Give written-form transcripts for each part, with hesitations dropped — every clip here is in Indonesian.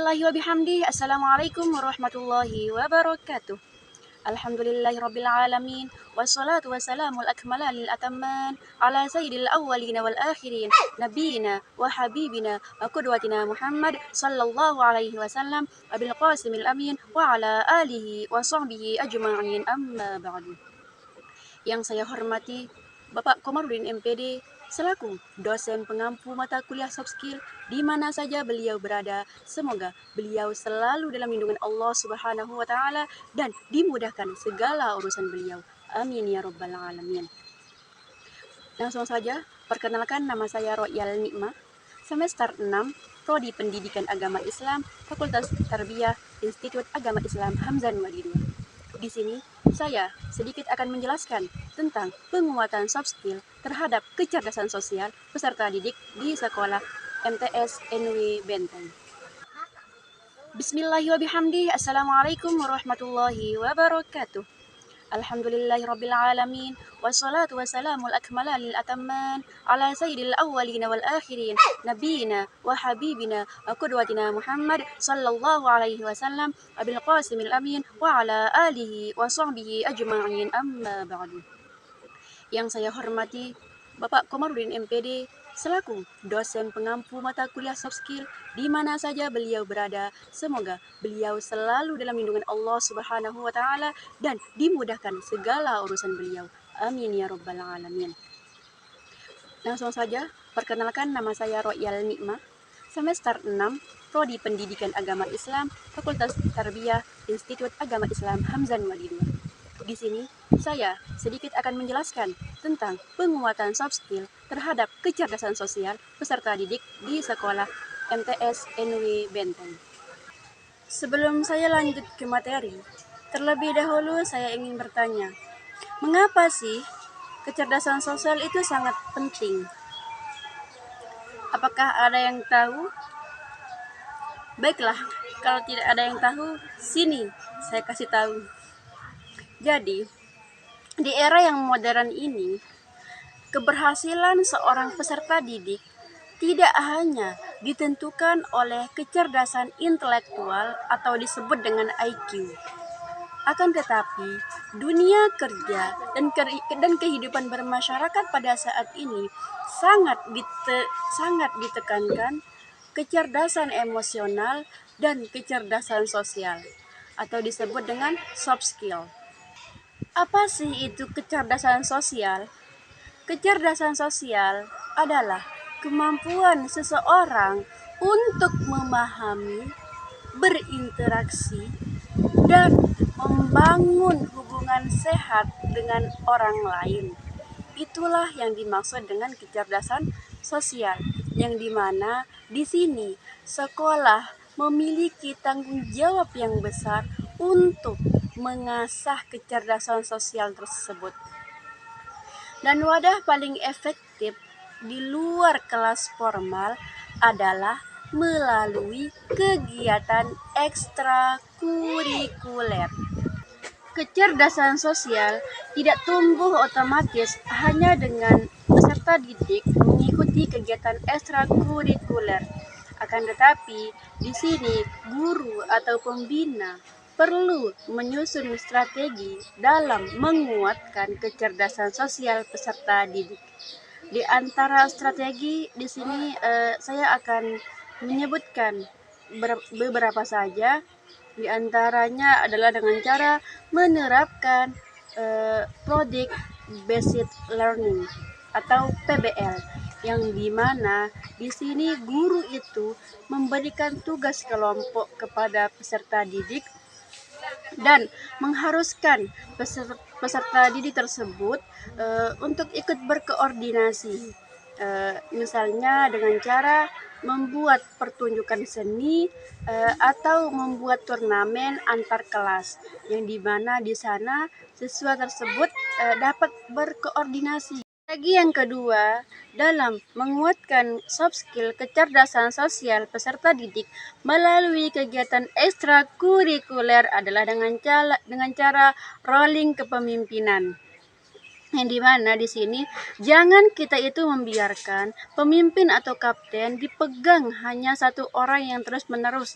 Bismillahi wa bihamdih. Assalamualaikum warahmatullahi wabarakatuh. Alhamdulillahi rabbil alamin. Wassalatu wassalamul akmalanil atamman ala sayyidil awwalina wal akhirin nabiyina wa habibina wa qudwatina Muhammad sallallahu alaihi wasallam abil qasimil amin wa ala alihi wa sahbihi ajma'in, amma ba'du. Yang saya hormati Bapak Komarudin MPD selaku dosen pengampu mata kuliah soft skill di mana saja beliau berada. Semoga beliau selalu dalam lindungan Allah Subhanahu wa taala dan dimudahkan segala urusan beliau. Amin ya rabbal alamin. Langsung saja, perkenalkan, nama saya Royal Nikma, semester 6, Prodi Pendidikan Agama Islam, Fakultas Tarbiyah, Institut Agama Islam Hamzan Wali II. Di sini, saya sedikit akan menjelaskan tentang penguatan soft skill terhadap kecerdasan sosial peserta didik di sekolah MTS NW Benteng. Bismillahirrahmanirrahim. Assalamualaikum warahmatullahi wabarakatuh. Alhamdulillahi rabbil alamin. Wassalatu wassalamul akmalanil atamman ala sayyidil awwalina wal akhirin nabiyina wa habibina wa qudwatina Muhammad sallallahu alaihi wasallam abil qasimil amin wa ala alihi wa sahbihi ajma'in, amma ba'du. Yang saya hormati Bapak Komarudin MPD selaku dosen pengampu mata kuliah soft skill di mana saja beliau berada. Semoga beliau selalu dalam lindungan Allah Subhanahu wa taala dan dimudahkan segala urusan beliau. Amin ya rabbal alamin. Langsung saja, perkenalkan, nama saya Royal Nikma, semester 6, Prodi Pendidikan Agama Islam, Fakultas Tarbiyah, Institut Agama Islam Hamzan Wali II. Di sini, saya sedikit akan menjelaskan tentang penguatan soft skill terhadap kecerdasan sosial peserta didik di sekolah MTS NW Benteng. Sebelum saya lanjut ke materi, terlebih dahulu saya ingin bertanya, mengapa sih kecerdasan sosial itu sangat penting? Apakah ada yang tahu? Baiklah, kalau tidak ada yang tahu, sini saya kasih tahu. Jadi, di era yang modern ini, keberhasilan seorang peserta didik tidak hanya ditentukan oleh kecerdasan intelektual atau disebut dengan IQ. Akan tetapi, dunia kerja dan kehidupan bermasyarakat pada saat ini sangat ditekankan kecerdasan emosional dan kecerdasan sosial atau disebut dengan soft skill. Apa sih itu kecerdasan sosial? Kecerdasan sosial adalah kemampuan seseorang untuk memahami, berinteraksi, dan membangun hubungan sehat dengan orang lain. Itulah yang dimaksud dengan kecerdasan sosial, yang dimana di sini sekolah memiliki tanggung jawab yang besar untuk mengasah kecerdasan sosial tersebut. Dan wadah paling efektif di luar kelas formal adalah melalui kegiatan ekstrakurikuler. Kecerdasan sosial tidak tumbuh otomatis hanya dengan peserta didik mengikuti kegiatan ekstrakurikuler. Akan tetapi, di sini guru atau pembina perlu menyusun strategi dalam menguatkan kecerdasan sosial peserta didik. Di antara strategi di sini saya akan menyebutkan beberapa saja. Di antaranya adalah dengan cara menerapkan Project Based Learning atau PBL, yang dimana di sini guru itu memberikan tugas kelompok kepada peserta didik dan mengharuskan peserta didik tersebut untuk ikut berkoordinasi, misalnya dengan cara membuat pertunjukan seni atau membuat turnamen antar kelas, yang dimana di sana siswa tersebut dapat berkoordinasi. Strategi yang kedua dalam menguatkan soft skill kecerdasan sosial peserta didik melalui kegiatan ekstrakurikuler adalah dengan cara rolling kepemimpinan. Yang dimana di sini jangan kita itu membiarkan pemimpin atau kapten dipegang hanya satu orang yang terus-menerus.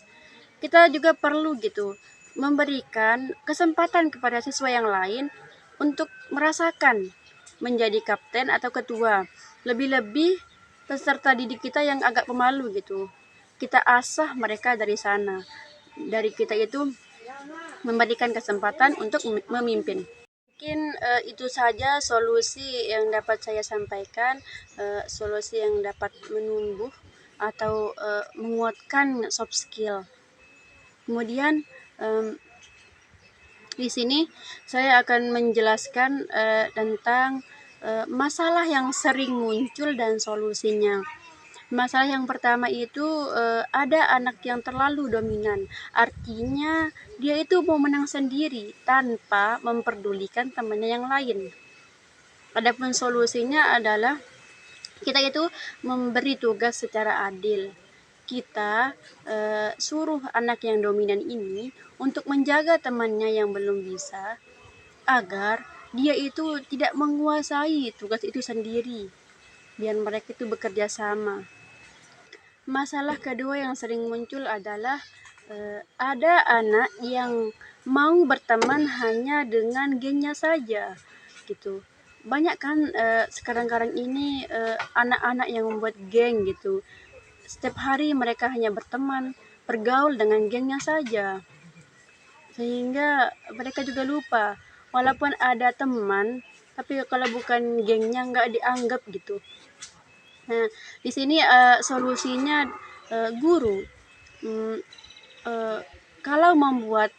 kita juga perlu gitu memberikan kesempatan kepada siswa yang lain untuk merasakan menjadi kapten atau ketua. Lebih-lebih peserta didik kita yang agak pemalu gitu. Kita asah mereka dari sana. Dari kita itu memberikan kesempatan untuk memimpin. Mungkin itu saja solusi yang dapat saya sampaikan, solusi yang dapat menumbuh atau menguatkan soft skill. Kemudian di sini saya akan menjelaskan tentang masalah yang sering muncul dan solusinya. Masalah yang pertama itu ada anak yang terlalu dominan. Artinya dia itu mau menang sendiri tanpa memperdulikan temannya yang lain. Adapun solusinya adalah kita itu memberi tugas secara adil. Kita suruh anak yang dominan ini untuk menjaga temannya yang belum bisa agar dia itu tidak menguasai tugas itu sendiri. Biar mereka itu bekerja sama. Masalah kedua yang sering muncul adalah ada anak yang mau berteman hanya dengan gengnya saja gitu. Banyak kan sekarang ini anak-anak yang membuat geng gitu. Setiap hari mereka hanya berteman, bergaul dengan gengnya saja. Sehingga mereka juga lupa walaupun ada teman, tapi kalau bukan gengnya nggak dianggap gitu. Nah, di sini solusinya guru kalau membuat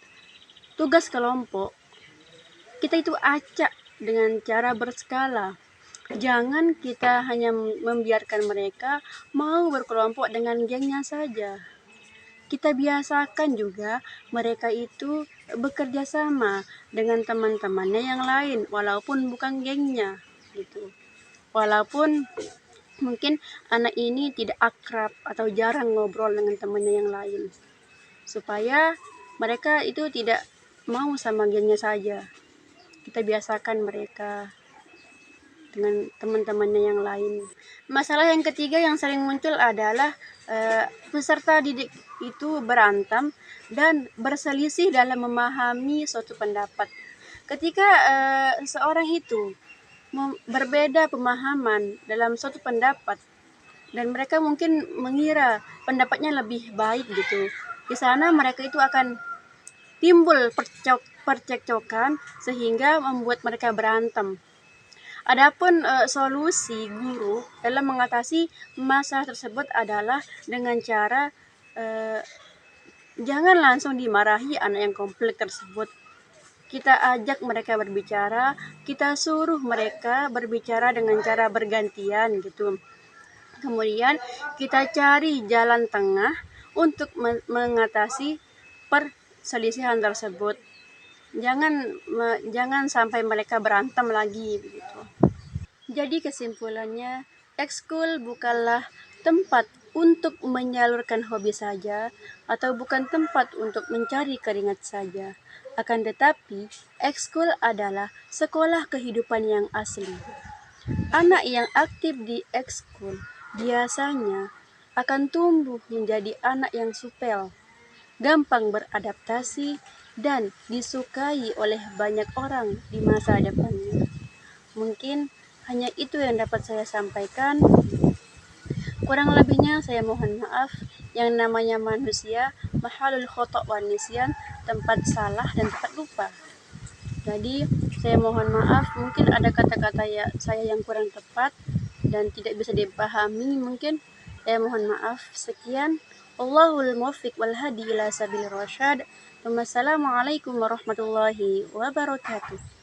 tugas kelompok, kita itu acak dengan cara berskala. Jangan kita hanya membiarkan mereka mau berkelompok dengan gengnya saja. Kita biasakan juga mereka itu bekerja sama dengan teman-temannya yang lain, walaupun bukan gengnya gitu. Walaupun mungkin anak ini tidak akrab atau jarang ngobrol dengan temannya yang lain, supaya mereka itu tidak mau sama gengnya saja. Kita biasakan mereka dengan teman-temannya yang lain. Masalah yang ketiga yang sering muncul adalah peserta didik itu berantem dan berselisih dalam memahami suatu pendapat. Ketika seorang itu berbeda pemahaman dalam suatu pendapat dan mereka mungkin mengira pendapatnya lebih baik gitu, di sana mereka itu akan timbul percekcokan sehingga membuat mereka berantem. Adapun solusi guru dalam mengatasi masalah tersebut adalah dengan cara jangan langsung dimarahi anak yang konflik tersebut. Kita ajak mereka berbicara, kita suruh mereka berbicara dengan cara bergantian gitu. Kemudian kita cari jalan tengah untuk mengatasi perselisihan tersebut. Jangan sampai mereka berantem lagi begitu. Jadi kesimpulannya, ekskul bukanlah tempat untuk menyalurkan hobi saja atau bukan tempat untuk mencari keringat saja. Akan tetapi, ekskul adalah sekolah kehidupan yang asli. Anak yang aktif di ekskul biasanya akan tumbuh menjadi anak yang supel, gampang beradaptasi, dan disukai oleh banyak orang di masa depannya. Mungkin hanya itu yang dapat saya sampaikan. Kurang lebihnya saya mohon maaf. Yang namanya manusia, mahalul khotok wan nisyan, tempat salah dan tempat lupa. Jadi saya mohon maaf, mungkin ada kata-kata saya yang kurang tepat dan tidak bisa dipahami mungkin. Saya mohon maaf. Sekian. Allahul muwaffiq wal hadi ila sabilir rasyad. Wassalamualaikum warahmatullahi wabarakatuh.